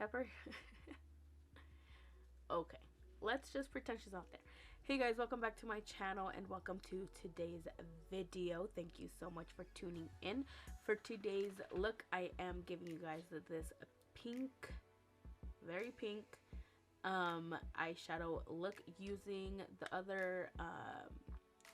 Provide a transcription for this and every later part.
pepper. Okay, let's just pretend she's not there. Hey guys, welcome back to my channel and welcome to today's video. Thank you so much for tuning in. For today's look, I am giving you guys this pink, very pink eyeshadow look using the other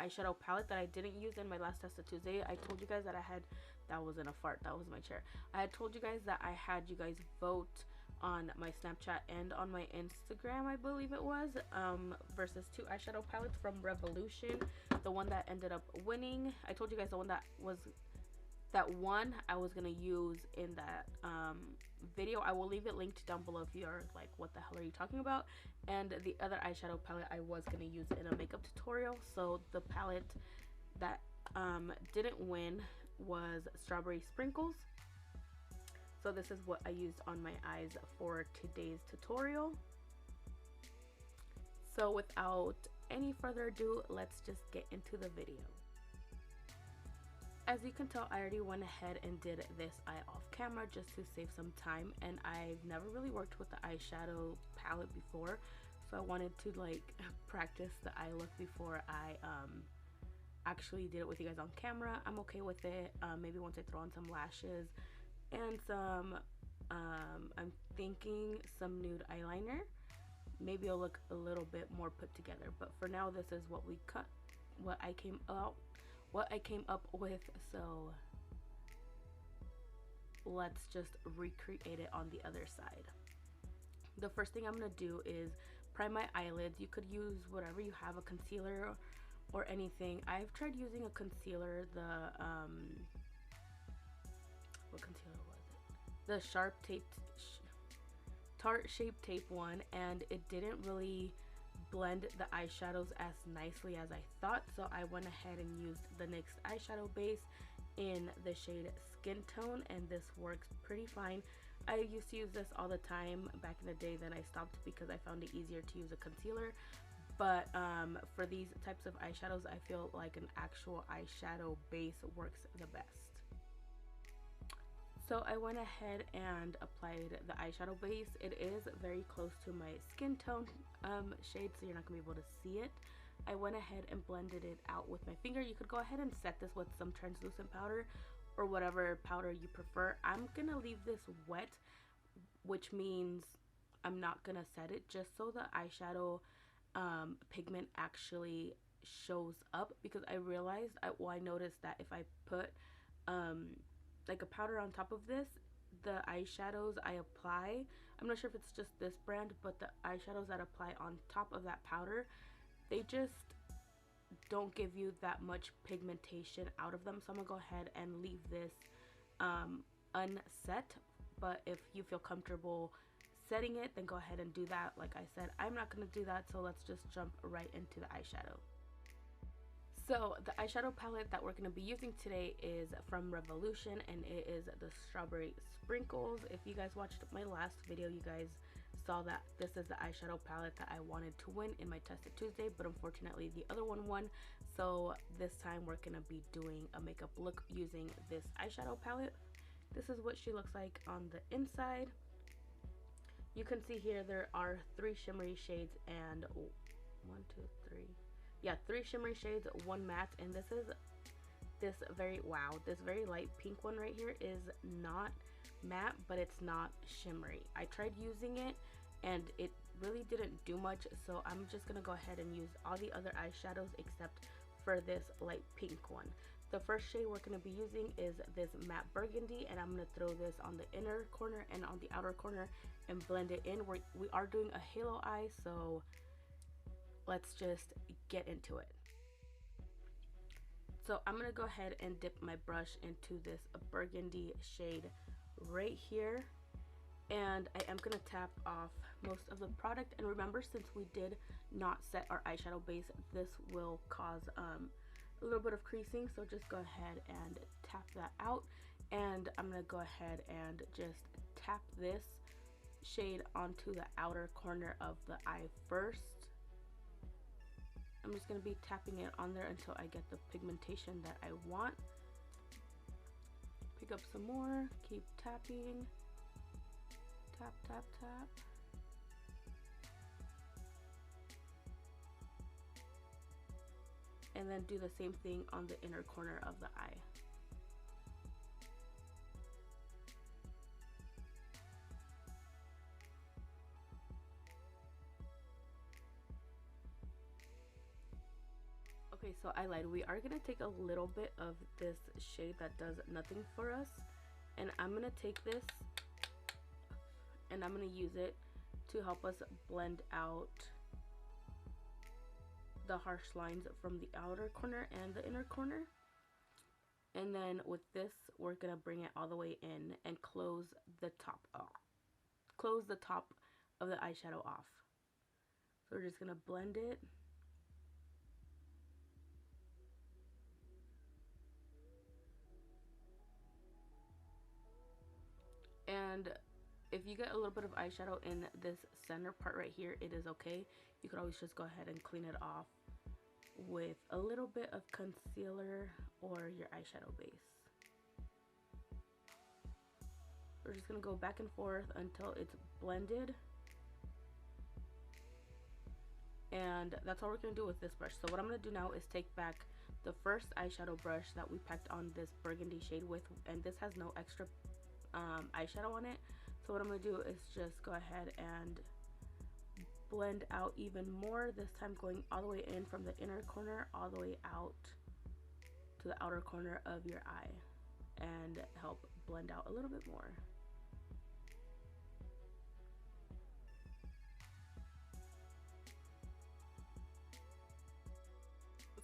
eyeshadow palette that I didn't use in my last Tested Tuesday. I told you guys that I had, that wasn't a fart, that was my chair. I had told you guys that I had you guys vote on my Snapchat and on my Instagram, I believe it was, versus two eyeshadow palettes from Revolution. The one that ended up winning, I told you guys the one that was, that one I was gonna use in that video. I will leave it linked down below if you're like, what the hell are you talking about? And the other eyeshadow palette I was gonna use in a makeup tutorial. So the palette that didn't win was Strawberry Sprinkles. So this is what I used on my eyes for today's tutorial. So without any further ado, let's just get into the video. As you can tell, I already went ahead and did this eye off camera just to save some time, and I've never really worked with the eyeshadow palette before, so I wanted to like practice the eye look before I actually did it with you guys on camera. I'm okay with it. Maybe once I throw on some lashes and some I'm thinking some nude eyeliner, maybe it'll look a little bit more put together. But for now, this is what we cut, what I came up with. So let's just recreate it on the other side. The first thing I'm gonna do is prime my eyelids. You could use whatever you have, a concealer or anything. I've tried using a concealer, the what concealer was it? The Sharp Taped Tarte Shape Tape one, and it didn't really blend the eyeshadows as nicely as I thought, so I went ahead and used the NYX eyeshadow base in the shade Skin Tone, and this works pretty fine. I used to use this all the time back in the day, then I stopped because I found it easier to use a concealer. But for these types of eyeshadows, I feel like an actual eyeshadow base works the best. So I went ahead and applied the eyeshadow base. It is very close to my skin tone shade, so you're not gonna be able to see it. I went ahead and blended it out with my finger. You could go ahead and set this with some translucent powder or whatever powder you prefer. I'm gonna leave this wet, which means I'm not gonna set it, just so the eyeshadow pigment actually shows up, because I realized, I noticed that if I put like a powder on top of this, the eyeshadows I apply, I'm not sure if it's just this brand, but the eyeshadows that apply on top of that powder, they just don't give you that much pigmentation out of them. So I'm gonna go ahead and leave this unset, but if you feel comfortable setting it, then go ahead and do that. Like I said, I'm not gonna do that, so let's just jump right into the eyeshadow. So the eyeshadow palette that we're going to be using today is from Revolution, and it is the Strawberry Sprinkles. If you guys watched my last video, you guys saw that this is the eyeshadow palette that I wanted to win in my Tested Tuesday, but unfortunately the other one won. So this time we're going to be doing a makeup look using this eyeshadow palette. This is what she looks like on the inside. You can see here there are 3 shimmery shades and 3 shimmery shades, 1 matte, and this is this very light pink one right here is not matte, but it's not shimmery. I tried using it and it really didn't do much, so I'm just gonna go ahead and use all the other eyeshadows except for this light pink one. The first shade we're going to be using is this matte burgundy, and I'm going to throw this on the inner corner and on the outer corner and blend it in. We are doing a halo eye, so let's just get into it. So I'm going to go ahead and dip my brush into this burgundy shade right here, and I am going to tap off most of the product. And remember, since we did not set our eyeshadow base, this will cause a little bit of creasing, so just go ahead and tap that out. And I'm going to go ahead and just tap this shade onto the outer corner of the eye first. I'm just going to be tapping it on there until I get the pigmentation that I want. Pick up some more, keep tapping, tap, tap, tap. And then do the same thing on the inner corner of the eye. Okay, so I lied. We are gonna take a little bit of this shade that does nothing for us, and I'm gonna take this and I'm gonna use it to help us blend out the harsh lines from the outer corner and the inner corner. And then with this, we're gonna bring it all the way in and close the top off. Close the top of the eyeshadow off. So we're just gonna blend it. And if you get a little bit of eyeshadow in this center part right here, it is okay. You could always just go ahead and clean it off with a little bit of concealer or your eyeshadow base. We're just gonna go back and forth until it's blended. And that's all we're gonna do with this brush. So what I'm gonna do now is take back the first eyeshadow brush that we packed on this burgundy shade with, and this has no extra eyeshadow on it. So what I'm gonna do is just go ahead and blend out even more, this time going all the way in from the inner corner all the way out to the outer corner of your eye, and help blend out a little bit more.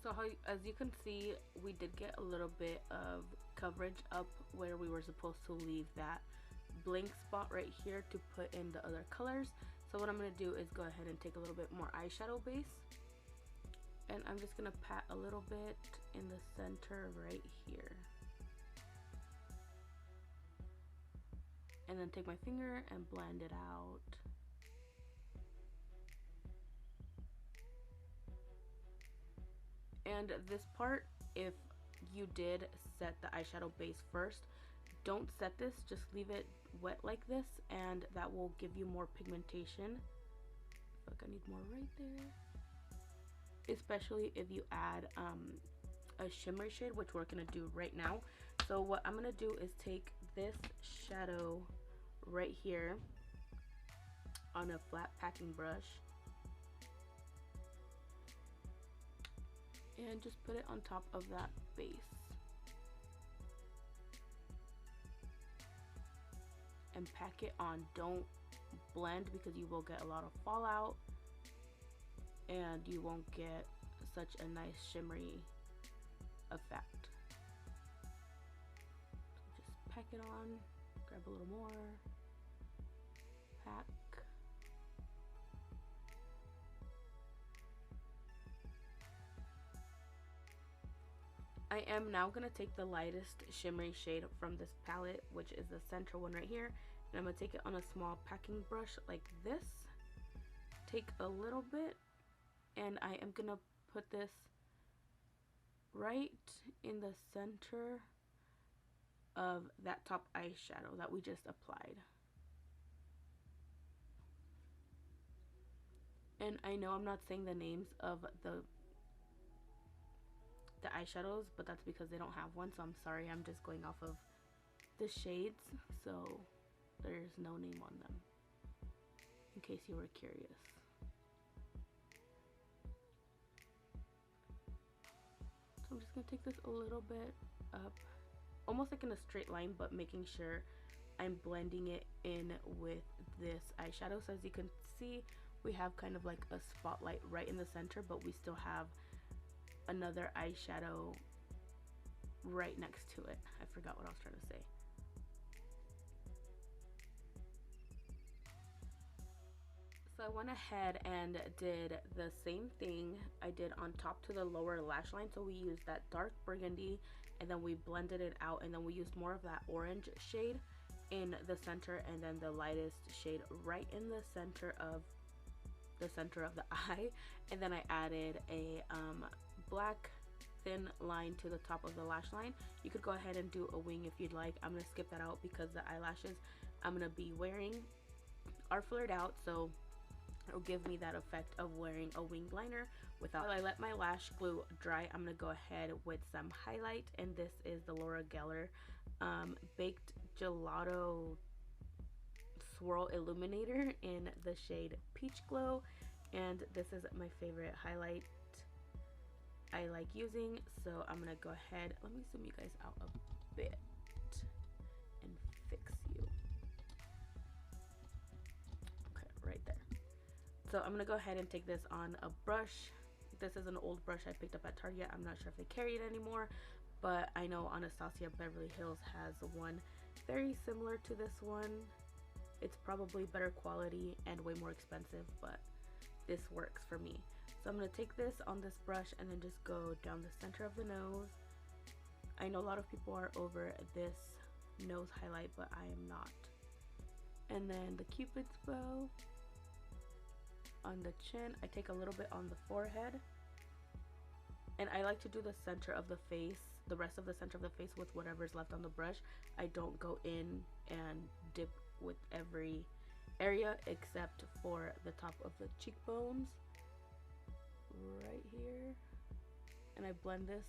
So as you can see, we did get a little bit of coverage up where we were supposed to leave that blank spot right here to put in the other colors. So what I'm going to do is go ahead and take a little bit more eyeshadow base, and I'm just going to pat a little bit in the center right here, and then take my finger and blend it out. And this part, if you did set the eyeshadow base first, don't set this, just leave it wet like this, and that will give you more pigmentation. Look, I need more right there. Especially if you add a shimmery shade, which we're gonna do right now. So what I'm gonna do is take this shadow right here on a flat packing brush and just put it on top of that base. And pack it on. Don't blend because you will get a lot of fallout and you won't get such a nice shimmery effect. So just pack it on, grab a little more, pack. I am now going to take the lightest shimmery shade from this palette, which is the center one right here, and I'm going to take it on a small packing brush like this. Take a little bit, and I am going to put this right in the center of that top eyeshadow that we just applied. And I know I'm not saying the names of the eyeshadows, but that's because they don't have one, so I'm sorry. I'm just going off of the shades, so there's no name on them, in case you were curious. So I'm just gonna take this a little bit up, almost like in a straight line, but making sure I'm blending it in with this eyeshadow. So as you can see, we have kind of like a spotlight right in the center, but we still have another eyeshadow right next to it. I forgot what I was trying to say. So I went ahead and did the same thing I did on top to the lower lash line. So we used that dark burgundy and then we blended it out, and then we used more of that orange shade in the center, and then the lightest shade right in the center of the eye, and then I added a black thin line to the top of the lash line. You could go ahead and do a wing if you'd like. I'm gonna skip that out because the eyelashes I'm gonna be wearing are flared out, so it'll give me that effect of wearing a winged liner without. While I let my lash glue dry, I'm gonna go ahead with some highlight, and this is the Laura Geller Baked Gelato Swirl Illuminator in the shade Peach Glow, and this is my favorite highlight I like using. So I'm gonna go ahead, let me zoom you guys out a bit and fix you. Okay, right there. So I'm gonna go ahead and take this on a brush. This is an old brush I picked up at Target. I'm not sure if they carry it anymore, but I know Anastasia Beverly Hills has one very similar to this one. It's probably better quality and way more expensive, but this works for me. So I'm going to take this on this brush and then just go down the center of the nose. I know a lot of people are over this nose highlight, but I am not. And then the Cupid's bow on the chin. I take a little bit on the forehead. And I like to do the center of the face, the rest of the center of the face with whatever's left on the brush. I don't go in and dip with every area except for the top of the cheekbones right here, and I blend this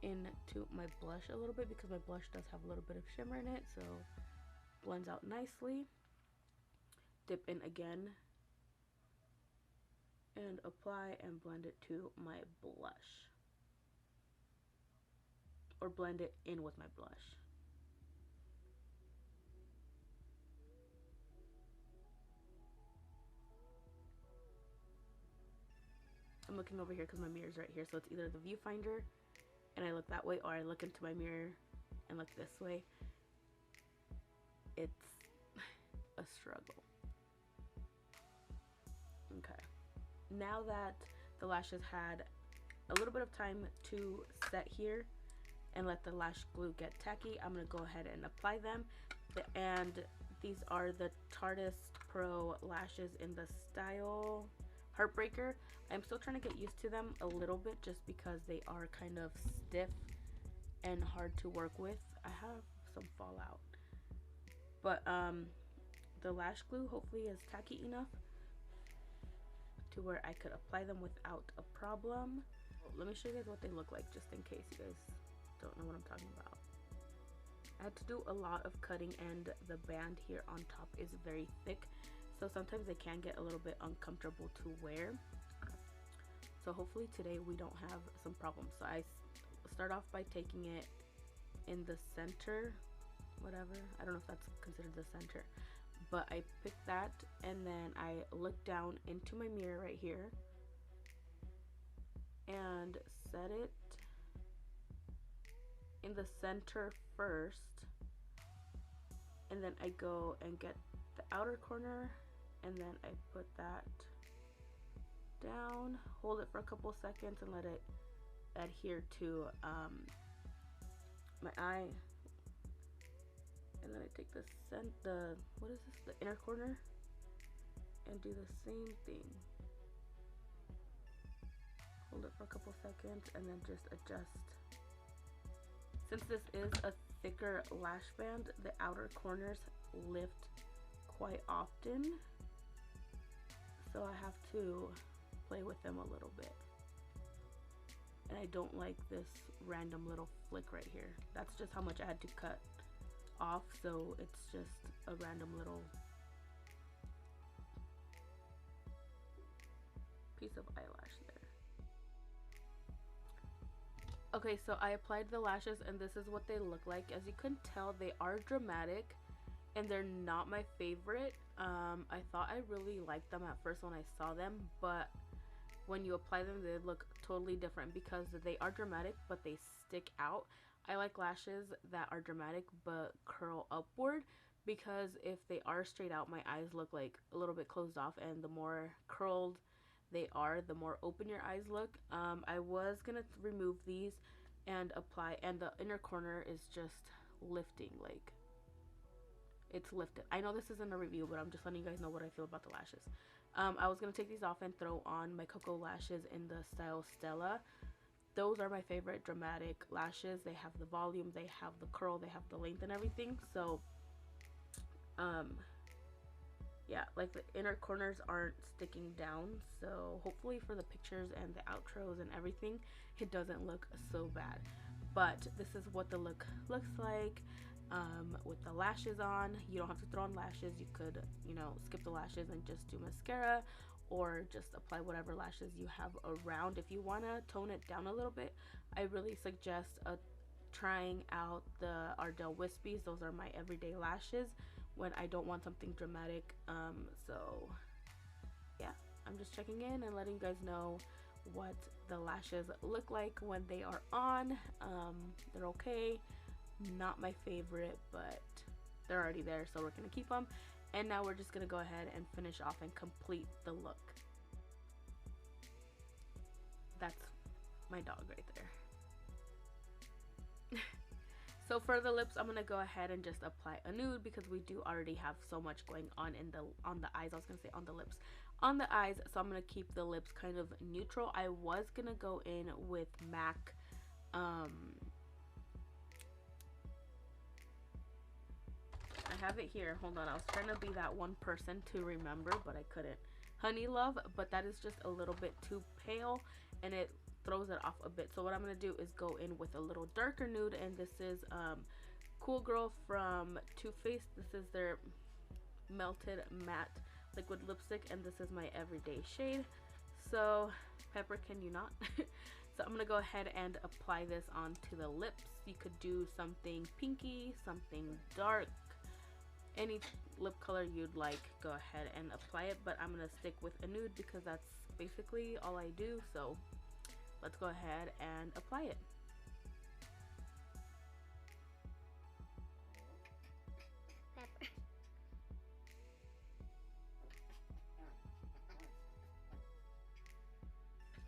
into my blush a little bit because my blush does have a little bit of shimmer in it, so blends out nicely. Dip in again and apply and blend it to my blush, or blend it in with my blush. I'm looking over here because my mirror's right here, so it's either the viewfinder and I look that way, or I look into my mirror and look this way. It's a struggle. Okay, now that the lashes had a little bit of time to set here and let the lash glue get tacky, I'm going to go ahead and apply them. And these are the Tarteist Pro lashes in the style Heartbreaker. I'm still trying to get used to them a little bit just because they are kind of stiff and hard to work with. I have some fallout, but the lash glue hopefully is tacky enough to where I could apply them without a problem. Let me show you guys what they look like just in case you guys don't know what I'm talking about. I had to do a lot of cutting, and the band here on top is very thick, so sometimes they can get a little bit uncomfortable to wear. So hopefully today we don't have some problems. So I start off by taking it in the center, whatever, I don't know if that's considered the center, but I pick that and then I look down into my mirror right here and set it in the center first, and then I go and get the outer corner and then I put that down, hold it for a couple seconds and let it adhere to my eye, and then I take the inner corner and do the same thing, hold it for a couple seconds and then just adjust. Since this is a thicker lash band, the outer corners lift quite often, so I have to play with them a little bit. And I don't like this random little flick right here. That's just how much I had to cut off, so it's just a random little piece of eyelash there. Okay, so I applied the lashes and this is what they look like. As you can tell, they are dramatic and they're not my favorite. I thought I really liked them at first when I saw them, but when you apply them they look totally different because they are dramatic but they stick out. I like lashes that are dramatic but curl upward, because if they are straight out my eyes look like a little bit closed off, and the more curled they are the more open your eyes look. I was gonna remove these and apply, and the inner corner is just lifting, like it's lifted. I know this isn't a review, but I'm just letting you guys know what I feel about the lashes. I was gonna take these off and throw on my Cocoa lashes in the style Stella. Those are my favorite dramatic lashes. They have the volume, they have the curl, they have the length and everything. So yeah, like the inner corners aren't sticking down, so hopefully for the pictures and the outros and everything it doesn't look so bad. But this is what the look looks like with the lashes on. You don't have to throw on lashes. You could, you know, skip the lashes and just do mascara, or just apply whatever lashes you have around. If you want to tone it down a little bit, I really suggest trying out the Ardell Wispies. Those are my everyday lashes when I don't want something dramatic. So yeah, I'm just checking in and letting you guys know what the lashes look like when they are on. They're okay, not my favorite, but they're already there, so we're gonna keep them. And now we're just gonna go ahead and finish off and complete the look. That's my dog right there. So for the lips, I'm gonna go ahead and just apply a nude because we do already have so much going on in the eyes. I was gonna say on the lips, on the eyes. So I'm gonna keep the lips kind of neutral. I was gonna go in with MAC. I have it here. Hold on. I was trying to be that one person to remember, but I couldn't. Honey Love, but that is just a little bit too pale, and it throws it off a bit. So what I'm gonna do is go in with a little darker nude, and this is Cool Girl from Too Faced. This is their melted matte liquid lipstick, and this is my everyday shade. So Pepper, can you not? So I'm gonna go ahead and apply this onto the lips. You could do something pinky, something dark, any lip color you'd like. Go ahead and apply it, but I'm gonna stick with a nude because that's basically all I do. So let's go ahead and apply it. Pepper.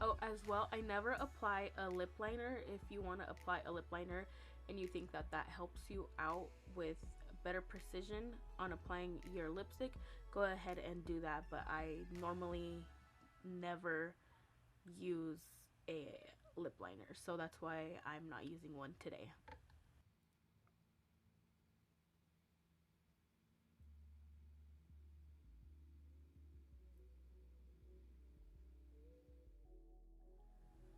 Oh, as well, I never apply a lip liner. If you want to apply a lip liner and you think that that helps you out with better precision on applying your lipstick, go ahead and do that. But I normally never use a lip liner, so that's why I'm not using one today.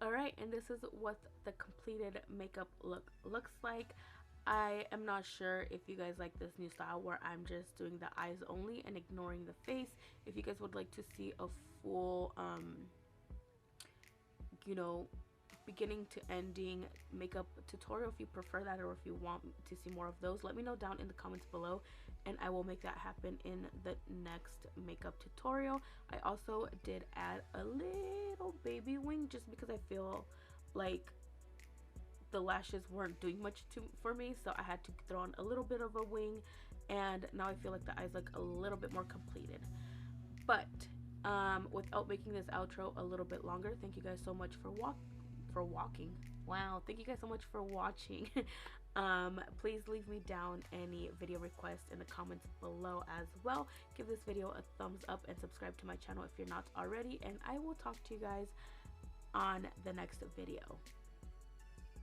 Alright, and this is what the completed makeup look looks like. I am not sure if you guys like this new style where I'm just doing the eyes only and ignoring the face. If you guys would like to see a full you know, beginning to ending makeup tutorial, if you prefer that, or if you want to see more of those, let me know down in the comments below and I will make that happen in the next makeup tutorial. I also did add a little baby wing just because I feel like the lashes weren't doing much for me, so I had to throw on a little bit of a wing, and now I feel like the eyes look a little bit more completed. But without making this outro a little bit longer, thank you guys so much for walking. Wow, thank you guys so much for watching. Please leave me down any video requests in the comments below as well. Give this video a thumbs up and subscribe to my channel if you're not already, and I will talk to you guys on the next video.